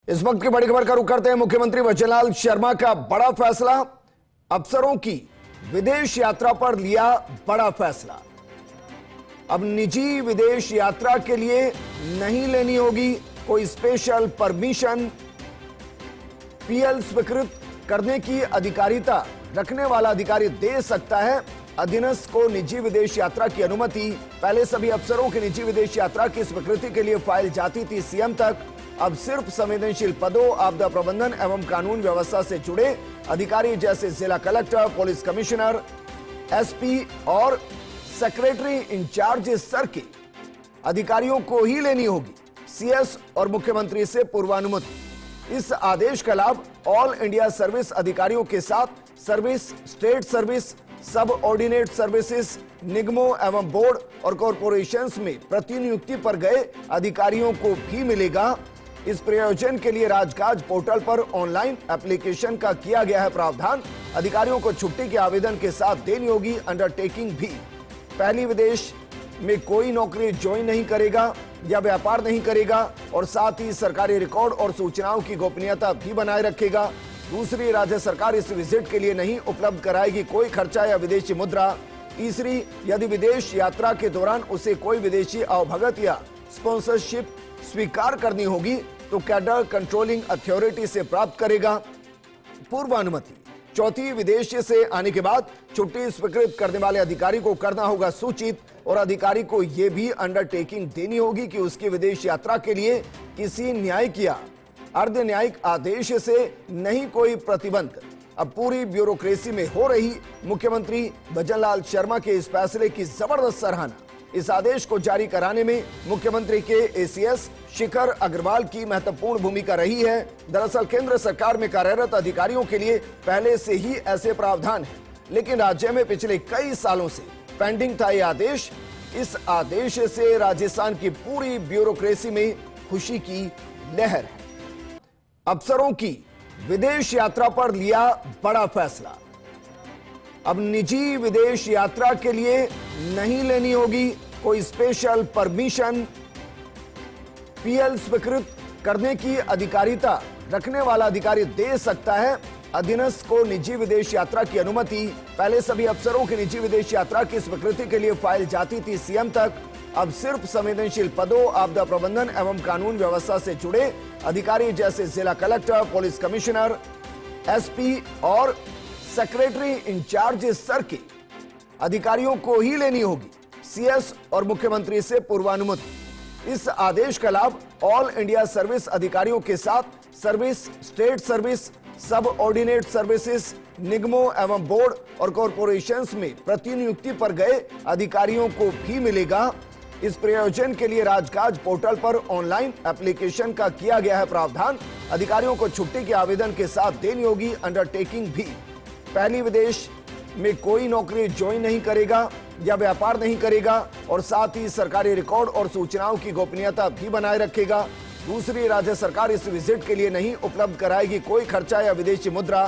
इस वक्त की बड़ी खबर का रुख करते हैं। मुख्यमंत्री भजनलाल शर्मा का बड़ा फैसला, अफसरों की विदेश यात्रा पर लिया बड़ा फैसला। अब निजी विदेश यात्रा के लिए नहीं लेनी होगी कोई स्पेशल परमिशन। पीएल स्वीकृत करने की अधिकारिता रखने वाला अधिकारी दे सकता है अधीनस्थ को निजी विदेश यात्रा की अनुमति। पहले सभी अफसरों की निजी विदेश यात्रा की स्वीकृति के लिए फाइल जाती थी सीएम तक। अब सिर्फ संवेदनशील पदों, आपदा प्रबंधन एवं कानून व्यवस्था से जुड़े अधिकारी जैसे जिला कलेक्टर, पुलिस कमिश्नर, एसपी और सेक्रेटरी इंचार्ज स्तर के अधिकारियों को ही लेनी होगी सीएस और मुख्यमंत्री से पूर्वानुमति। इस आदेश का लाभ ऑल इंडिया सर्विस अधिकारियों के साथ सर्विस, स्टेट सर्विस, सब ऑर्डिनेट सर्विसेज, निगमों एवं बोर्ड और कॉरपोरेशंस में प्रतिनियुक्ति पर गए अधिकारियों को भी मिलेगा। इस प्रयोजन के लिए राजकाज पोर्टल पर ऑनलाइन एप्लीकेशन का किया गया है प्रावधान। अधिकारियों को छुट्टी के आवेदन के साथ देनी होगी अंडरटेकिंग भी। पहली विदेश में कोई नौकरी ज्वाइन नहीं करेगा या व्यापार नहीं करेगा और साथ ही सरकारी रिकॉर्ड और सूचनाओं की गोपनीयता भी बनाए रखेगा। दूसरी, राज्य सरकार इस विजिट के लिए नहीं उपलब्ध कराएगी कोई खर्चा या विदेशी मुद्रा। तीसरी, यदि विदेश यात्रा के दौरान उसे कोई विदेशी अवभगत या स्पॉन्सरशिप स्वीकार करनी होगी तो कैडर कंट्रोलिंग अथॉरिटी से प्राप्त करेगा पूर्वानुमति। चौथी, विदेश से आने के बाद छुट्टी स्वीकृत करने वाले अधिकारी को करना होगा सूचित और अधिकारी को यह भी अंडरटेकिंग देनी होगी कि उसकी विदेश यात्रा के लिए किसी न्यायिक या अर्ध न्यायिक आदेश से नहीं कोई प्रतिबंध। अब पूरी ब्यूरोक्रेसी में हो रही मुख्यमंत्री भजनलाल शर्मा के इस फैसले की जबरदस्त सराहना। इस आदेश को जारी कराने में मुख्यमंत्री के एसीएस शिखर अग्रवाल की महत्वपूर्ण भूमिका रही है। दरअसल केंद्र सरकार में कार्यरत अधिकारियों के लिए पहले से ही ऐसे प्रावधान हैं, लेकिन राज्य में पिछले कई सालों से पेंडिंग था यह आदेश। इस आदेश से राजस्थान की पूरी ब्यूरोक्रेसी में खुशी की लहर है। अफसरों की विदेश यात्रा पर लिया बड़ा फैसला। अब निजी विदेश यात्रा के लिए नहीं लेनी होगी कोई स्पेशल परमिशन। पीएल स्वीकृत करने की अधिकारिता रखने वाला अधिकारी दे सकता है अधीनस्थ को निजी विदेश यात्रा की अनुमति। पहले सभी अफसरों की निजी विदेश यात्रा की स्वीकृति के लिए फाइल जाती थी सीएम तक। अब सिर्फ संवेदनशील पदों, आपदा प्रबंधन एवं कानून व्यवस्था से जुड़े अधिकारी जैसे जिला कलेक्टर, पुलिस कमिश्नर, एसपी और सेक्रेटरी इंचार्ज स्तर के अधिकारियों को ही लेनी होगी सीएस और मुख्यमंत्री से पूर्वानुमति। इस आदेश का लाभ ऑल इंडिया सर्विस अधिकारियों के साथ सर्विस, स्टेट सर्विस, सब ऑर्डिनेट सर्विसेज, निगमों एवं बोर्ड और कॉरपोरेशंस में प्रतिनियुक्ति पर गए अधिकारियों को भी मिलेगा। इस प्रयोजन के लिए राजकाज पोर्टल पर ऑनलाइन एप्लीकेशन का किया गया है प्रावधान। अधिकारियों को छुट्टी के आवेदन के साथ देनी होगी अंडरटेकिंग भी। पहली विदेश में कोई नौकरी ज्वाइन नहीं करेगा या व्यापार नहीं करेगा और साथ ही सरकारी रिकॉर्ड और सूचनाओं की गोपनीयता भी बनाए रखेगा। दूसरी, राज्य सरकार इस विजिट के लिए नहीं उपलब्ध कराएगी कोई खर्चा या विदेशी मुद्रा।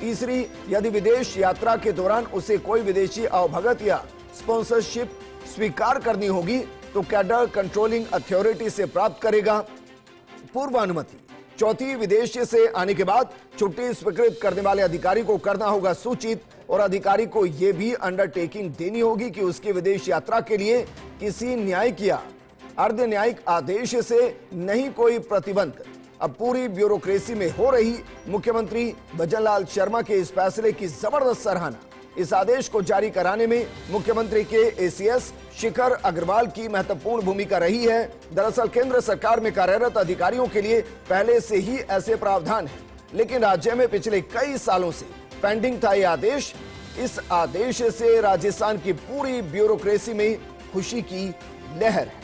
तीसरी, यदि विदेश यात्रा के दौरान उसे कोई विदेशी अवभगत या स्पॉन्सरशिप स्वीकार करनी होगी तो कैडर कंट्रोलिंग अथॉरिटी से प्राप्त करेगा पूर्वानुमति। चौथी, विदेश से आने के बाद छुट्टी स्वीकृत करने वाले अधिकारी को करना होगा सूचित और अधिकारी को यह भी अंडरटेकिंग देनी होगी कि उसकी विदेश यात्रा के लिए किसी न्यायिक या अर्ध न्यायिक आदेश से नहीं कोई प्रतिबंध। अब पूरी ब्यूरोक्रेसी में हो रही मुख्यमंत्री भजनलाल शर्मा के इस फैसले की जबरदस्त सराहना। इस आदेश को जारी कराने में मुख्यमंत्री के एसीएस शिखर अग्रवाल की महत्वपूर्ण भूमिका रही है। दरअसल केंद्र सरकार में कार्यरत अधिकारियों के लिए पहले से ही ऐसे प्रावधान हैं, लेकिन राज्य में पिछले कई सालों से पेंडिंग था यह आदेश। इस आदेश से राजस्थान की पूरी ब्यूरोक्रेसी में खुशी की लहर है।